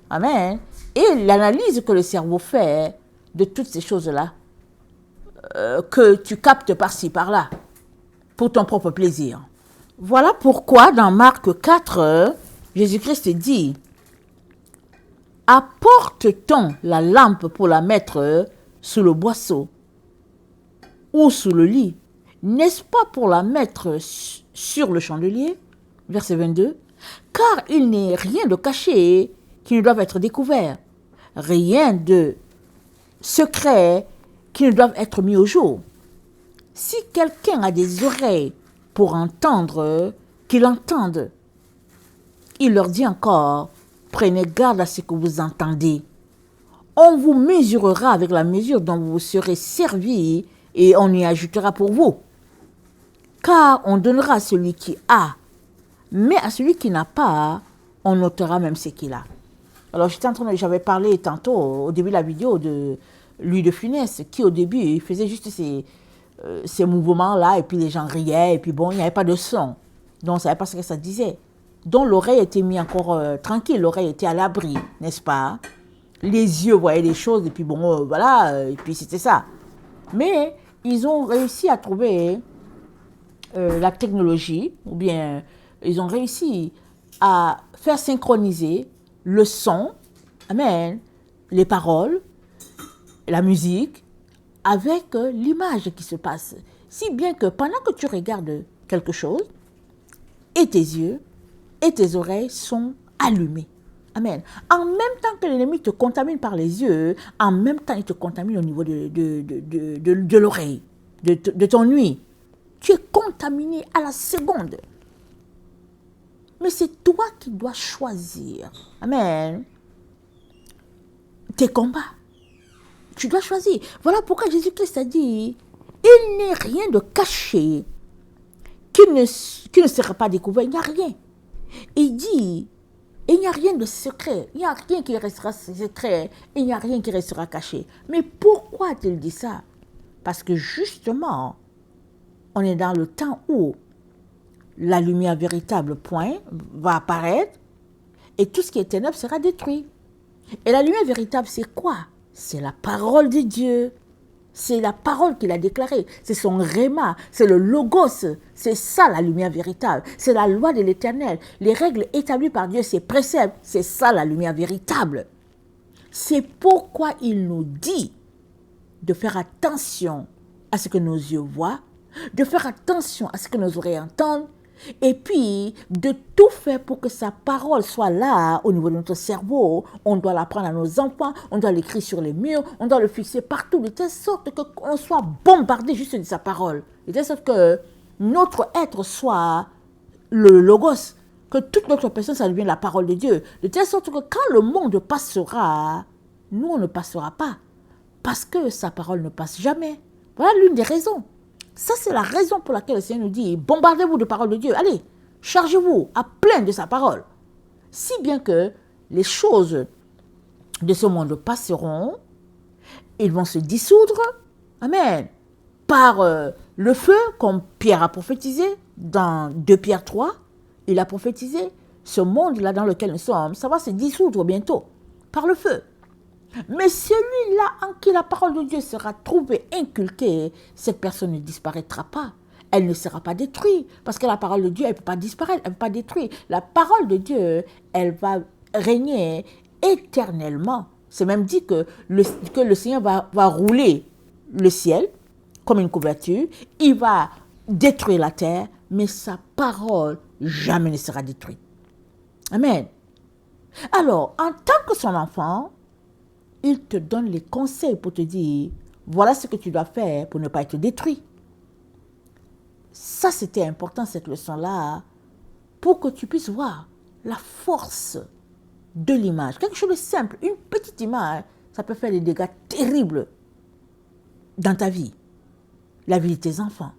Amen. Et l'analyse que le cerveau fait de toutes ces choses-là, que tu captes par-ci, par-là, pour ton propre plaisir. Voilà pourquoi dans Marc 4, Jésus-Christ dit « Apporte-t-on la lampe pour la mettre sous le boisseau ou sous le lit? N'est-ce pas pour la mettre sur le chandelier ?» Verset 22. « Car il n'est rien de caché qui ne doive être découvert, rien de secret qui ne doive être mis au jour. Si quelqu'un a des oreilles pour entendre, qu'il entende. » Il leur dit encore, prenez garde à ce que vous entendez. On vous mesurera avec la mesure dont vous serez servis et on y ajoutera pour vous. Car on donnera à celui qui a, mais à celui qui n'a pas, on notera même ce qu'il a. Alors j'avais parlé tantôt au début de la vidéo de Louis de Funès, qui au début il faisait juste ces mouvements-là, et puis les gens riaient, et puis bon, il n'y avait pas de son. Donc on ne savait pas ce que ça disait. Donc l'oreille était mise encore tranquille, l'oreille était à l'abri, n'est-ce pas? Les yeux voyaient les choses, et puis bon, voilà, et puis c'était ça. Mais ils ont réussi à trouver la technologie, ou bien ils ont réussi à faire synchroniser le son, amen, les paroles, la musique, avec l'image qui se passe. Si bien que pendant que tu regardes quelque chose, et tes yeux et tes oreilles sont allumés. Amen. En même temps que l'ennemi te contamine par les yeux, en même temps il te contamine au niveau de l'oreille, de ton nuit. Tu es contaminé à la seconde. Mais c'est toi qui dois choisir. Amen. Tes combats. Tu dois choisir. Voilà pourquoi Jésus-Christ a dit, il n'est rien de caché qui ne sera pas découvert. Il n'y a rien. Il dit, il n'y a rien de secret. Il n'y a rien qui restera secret. Il n'y a rien qui restera caché. Mais pourquoi a-t-il dit ça? Parce que justement, on est dans le temps où la lumière véritable, point, va apparaître et tout ce qui est ténèbres sera détruit. Et la lumière véritable, c'est quoi? C'est la parole de Dieu. C'est la parole qu'il a déclarée. C'est son réma, c'est le logos. C'est ça la lumière véritable. C'est la loi de l'Éternel. Les règles établies par Dieu, ses préceptes. C'est ça la lumière véritable. C'est pourquoi il nous dit de faire attention à ce que nos yeux voient, de faire attention à ce que nos oreilles entendent, et puis de tout faire pour que sa parole soit là au niveau de notre cerveau. On doit l'apprendre à nos enfants, on doit l'écrire sur les murs, on doit le fixer partout, de telle sorte qu'on soit bombardé juste de sa parole, de telle sorte que notre être soit le logos, que toute notre personne, ça devienne la parole de Dieu, de telle sorte que quand le monde passera, nous on ne passera pas, parce que sa parole ne passe jamais. Voilà l'une des raisons. Ça, c'est la raison pour laquelle le Seigneur nous dit, bombardez-vous de parole de Dieu. Allez, chargez-vous à plein de sa parole. Si bien que les choses de ce monde passeront, ils vont se dissoudre, amen, par le feu, comme Pierre a prophétisé dans 2 Pierre 3. Il a prophétisé, ce monde-là dans lequel nous sommes, ça va se dissoudre bientôt, par le feu. Mais celui-là en qui la parole de Dieu sera trouvée, inculquée, cette personne ne disparaîtra pas. Elle ne sera pas détruite. Parce que la parole de Dieu, elle ne peut pas disparaître, elle ne peut pas détruire. La parole de Dieu, elle va régner éternellement. C'est même dit que le Seigneur va rouler le ciel comme une couverture. Il va détruire la terre, mais sa parole jamais ne sera détruite. Amen. Alors, en tant que son enfant, il te donne les conseils pour te dire, Voilà ce que tu dois faire pour ne pas être détruit. Ça, c'était important, cette leçon-là, pour que tu puisses voir la force de l'image. Quelque chose de simple, une petite image, ça peut faire des dégâts terribles dans ta vie, la vie de tes enfants.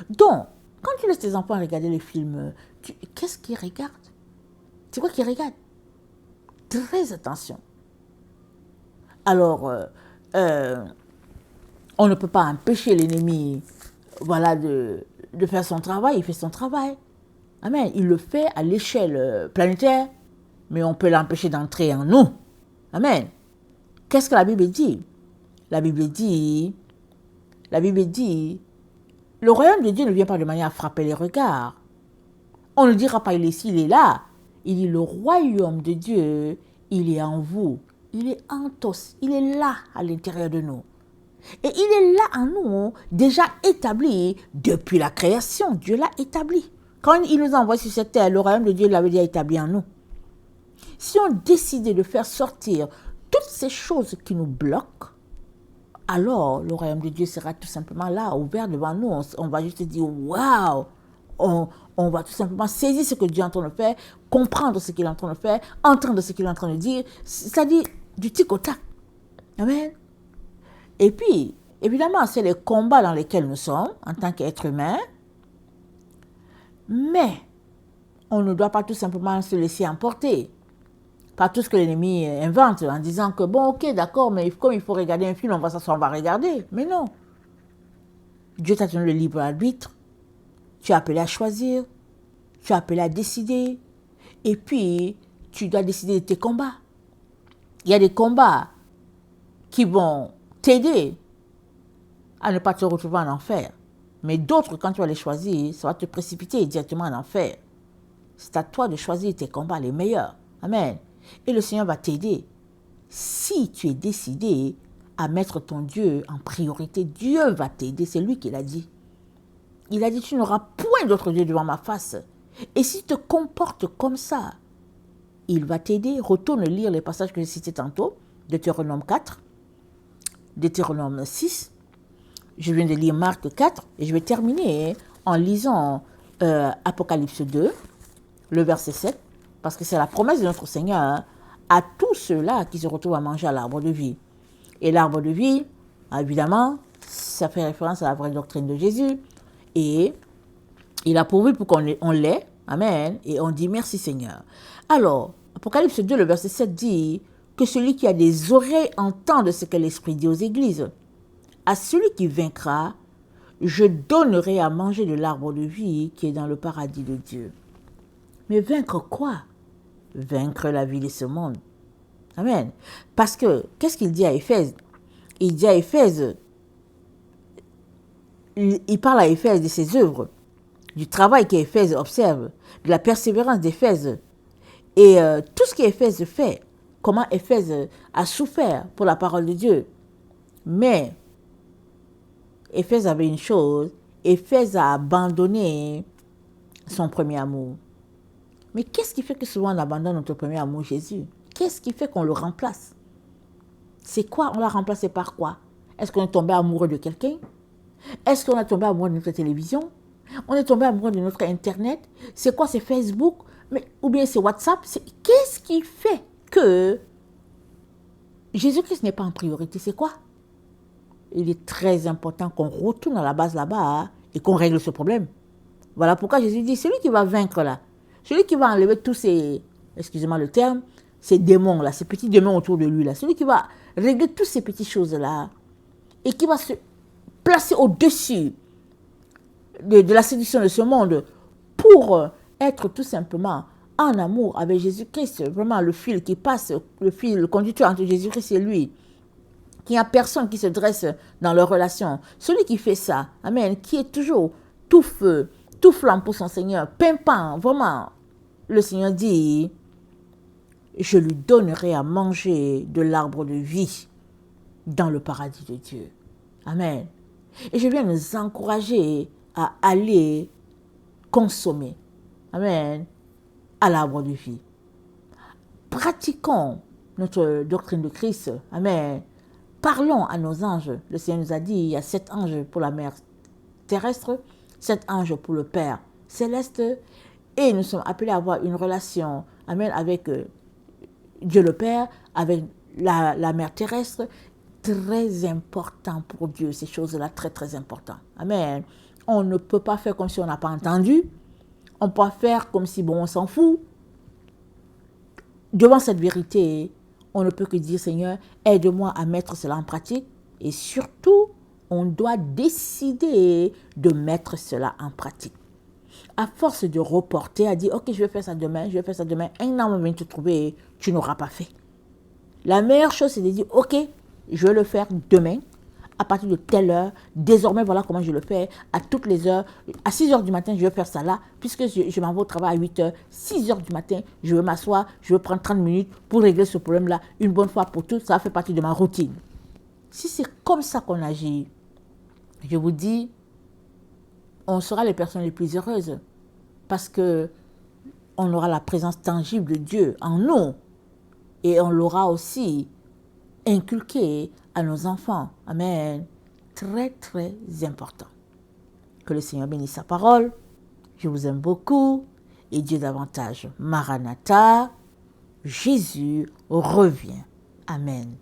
Donc, quand tu laisses tes enfants regarder les films, qu'est-ce qu'ils regardent? C'est quoi qu'ils regardent? Très attention. Alors, on ne peut pas empêcher l'ennemi, voilà, de faire son travail. Il fait son travail. Amen. Il le fait à l'échelle planétaire, mais on peut l'empêcher d'entrer en nous. Amen. Qu'est-ce que la Bible dit? La Bible dit, le royaume de Dieu ne vient pas de manière à frapper les regards. On ne dira pas il est ici, il est là. Il dit le royaume de Dieu, il est en vous. Il est en tous. Il est là à l'intérieur de nous. Et il est là en nous, déjà établi depuis la création. Dieu l'a établi. Quand il nous envoie sur cette terre, le royaume de Dieu l'avait déjà établi en nous. Si on décidait de faire sortir toutes ces choses qui nous bloquent, alors le royaume de Dieu sera tout simplement là, ouvert devant nous. On va juste dire, waouh! On va tout simplement saisir ce que Dieu est en train de faire, comprendre ce qu'il est en train de faire, entendre ce qu'il est en train de dire, c'est-à-dire du tic au tac. Amen. Et puis, évidemment, c'est les combats dans lesquels nous sommes en tant qu'êtres humains, mais on ne doit pas tout simplement se laisser emporter par tout ce que l'ennemi invente en disant que bon, ok, d'accord, mais comme il faut regarder un film, on va s'asseoir, on va regarder. Mais non. Dieu t'a donné le libre arbitre. Tu es appelé à choisir. Tu es appelé à décider. Et puis, tu dois décider de tes combats. Il y a des combats qui vont t'aider à ne pas te retrouver en enfer. Mais d'autres, quand tu vas les choisir, ça va te précipiter directement en enfer. C'est à toi de choisir tes combats les meilleurs. Amen. Et le Seigneur va t'aider. Si tu es décidé à mettre ton Dieu en priorité, Dieu va t'aider. C'est lui qui l'a dit. Il a dit, tu n'auras point d'autre Dieu devant ma face. Et si tu te comportes comme ça, il va t'aider. Retourne lire les passages que j'ai cités tantôt, Deutéronome 4, Deutéronome 6. Je viens de lire Marc 4 et je vais terminer en lisant Apocalypse 2, le verset 7, parce que c'est la promesse de notre Seigneur à tous ceux-là qui se retrouvent à manger à l'arbre de vie. Et l'arbre de vie, évidemment, ça fait référence à la vraie doctrine de Jésus. Et il a pourvu pour qu'on l'ait. Amen. Et on dit merci Seigneur. Alors, Apocalypse 2, le verset 7 dit que celui qui a des oreilles entende ce que l'Esprit dit aux églises. À celui qui vaincra, je donnerai à manger de l'arbre de vie qui est dans le paradis de Dieu. Mais vaincre quoi? Vaincre la vie de ce monde. Amen. Parce que, qu'est-ce qu'il dit à Éphèse? Il dit à Éphèse, il parle à Éphèse de ses œuvres, du travail qu'Éphèse observe, de la persévérance d'Éphèse, et tout ce qu'Éphèse fait, comment Éphèse a souffert pour la parole de Dieu. Mais Éphèse avait une chose, Éphèse a abandonné son premier amour. Mais qu'est-ce qui fait que souvent on abandonne notre premier amour, Jésus? Qu'est-ce qui fait qu'on le remplace? C'est quoi? On l'a remplacé par quoi? Est-ce qu'on est tombé amoureux de quelqu'un? Est-ce qu'on est tombé amoureux de notre télévision? On est tombé amoureux de notre Internet? C'est quoi? C'est Facebook? Ou bien c'est WhatsApp? Qu'est-ce qui fait que Jésus-Christ n'est pas en priorité? C'est quoi? Il est très important qu'on retourne à la base là-bas et qu'on règle ce problème. Voilà pourquoi Jésus dit, celui qui va vaincre là, celui qui va enlever tous ces, excusez-moi le terme, ces démons là, ces petits démons autour de lui là, celui qui va régler toutes ces petites choses là et qui va se placer au-dessus de la séduction de ce monde pour être tout simplement en amour avec Jésus-Christ, vraiment le fil qui passe, le conducteur entre Jésus-Christ et lui, qu'il n'y a personne qui se dresse dans leur relation. Celui qui fait ça, amen, qui est toujours tout feu, tout flamme pour son Seigneur, pimpant, vraiment, le Seigneur dit, je lui donnerai à manger de l'arbre de vie dans le paradis de Dieu. Amen. Et je viens nous encourager à aller consommer, amen, à l'arbre de vie. Pratiquons notre doctrine de Christ, amen, Parlons à nos anges. Le Seigneur nous a dit, il y a 7 anges pour la mère terrestre, 7 anges pour le Père céleste. Et nous sommes appelés à avoir une relation, amen, avec Dieu le Père, avec la mère terrestre. Très important pour Dieu, ces choses-là, très, très important. Amen. On ne peut pas faire comme si on n'a pas entendu. On peut pas faire comme si, bon, on s'en fout. Devant cette vérité, on ne peut que dire, Seigneur, aide-moi à mettre cela en pratique. Et surtout, on doit décider de mettre cela en pratique. À force de reporter, à dire, ok, je vais faire ça demain, un an va venir te trouver, tu n'auras pas fait. La meilleure chose, c'est de dire, ok, je vais le faire demain, à partir de telle heure. Désormais, voilà comment je le fais, à toutes les heures. À 6 heures du matin, je vais faire ça là, puisque je m'en vais au travail à 8 heures. 6 heures du matin, je vais m'asseoir, je vais prendre 30 minutes pour régler ce problème-là, une bonne fois pour toutes. Ça fait partie de ma routine. Si c'est comme ça qu'on agit, je vous dis, on sera les personnes les plus heureuses, parce que on aura la présence tangible de Dieu en nous, et on l'aura aussi inculqué à nos enfants. Amen. Très, très important. Que le Seigneur bénisse sa parole. Je vous aime beaucoup. Et Dieu davantage. Maranatha. Jésus revient. Amen.